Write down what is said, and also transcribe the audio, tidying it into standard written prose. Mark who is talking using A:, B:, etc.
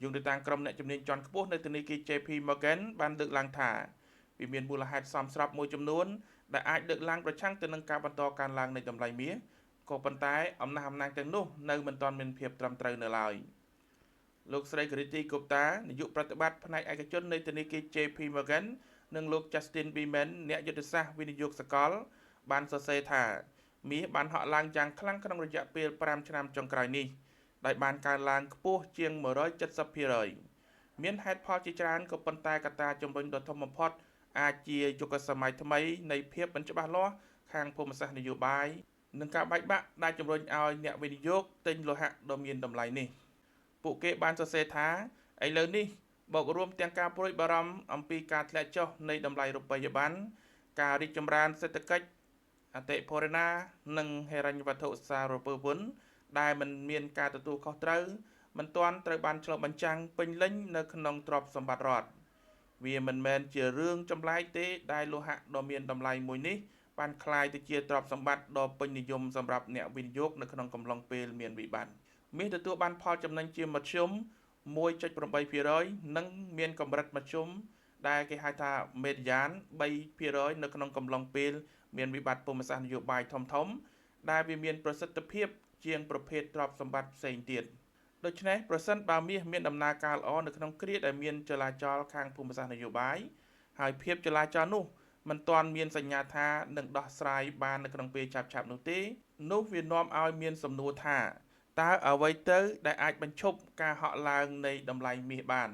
A: យោងទៅតាមក្រុមអ្នកជំនាញជាន់ខ្ពស់នៅធនាគារ JP Morgan បានលើកឡើងថាវាមានមូលហេតុសមស្របមួយចំនួនដែលអាចលើកឡើងប្រឆាំងទៅនឹងការបន្តកើនឡើងនៃតម្លៃមាសក៏ប៉ុន្តែអំណះអំណាងទាំងនោះនៅមិនទាន់មានភាពត្រឹមត្រូវនៅឡើយលោកស្រី Kriti Gupta នាយកប្រតិបត្តិផ្នែកឯកជននៃធនាគារ JP Morgan និងលោក Justin Beeman អ្នកយុទ្ធសាស្ត្រវិនិយោគសកលបានសរសេរថាមាសបានហក់ឡើងយ៉ាងខ្លាំងក្នុងរយៈពេល5ឆ្នាំចុងក្រោយនេះដោយបានកើនឡើងខ្ពស់ជាង 170% មានហេតុផលជាច្រើនក៏ប៉ុន្តែកត្តាជំរុញដ៏ធំបំផុតអាចជាយុគសម័យថ្មីនៃភាពមិនច្បាស់លាស់ខាងភូមិសាស្ត្រនយោបាយនិងការបែកបាក់ដែលជំរុញឲ្យអ្នកវិនិយោគទិញលោហៈដ៏មានតម្លៃនេះពួកគេបានសរសេរថាឥឡូវនេះបូករួមទាំងការព្រួយបារម្ភអំពីការធ្លាក់ចុះនៃតម្លៃរូបិយប័ណ្ណការរីកចម្រើនសេដ្ឋកិច្ចអតិផរណានិងហិរញ្ញវត្ថុសារពើពន្ធដែលមិនមានការទទួលខុសត្រូវមិនទាន់ត្រូវបានឆ្លុះបញ្ចាំងពេញលេញនៅក្នុងទ្រព្យសម្បត្តិរដ្ឋវាមិនមែនជារឿងចម្លែកទេដែលលោហៈដ៏មានតម្លៃមួយនេះបានក្លាយទៅជាទ្រព្យសម្បត្តិដ៏ពេញនិយមសម្រាប់អ្នកវិនិយោគនៅក្នុងកំឡុងពេលមានវិបត្តិមាសទទួលបានផលចំណេញជាមធ្យម 1.8% និងមានកម្រិតមធ្យមដែលគេហៅថា median 3% នៅក្នុងកំឡុងពេលមានវិបត្តិភូមិសាស្ត្រនយោបាយធំៗដែលវាមានប្រសិទ្ធភាពជាងប្រភេទទ្រព្យសម្បត្តិផ្សេងទៀតដូច្នេះប្រសិនបើមាសមានដំណើរការល្អនៅក្នុងគ្រាដែលមានចលាចលខាងភូមិសាស្ត្រនយោបាយហើយភាពចលាចលនោះមិនទាន់មានសញ្ញាថានឹងដោះស្រាយបាននៅក្នុងពេលឆាប់ៗនោះទេនោះវានាំឲ្យមានសំណួរថាតើអ្វីទៅដែលអាចបញ្ឈប់ការហក់ឡើងនៃតម្លៃមាសបាន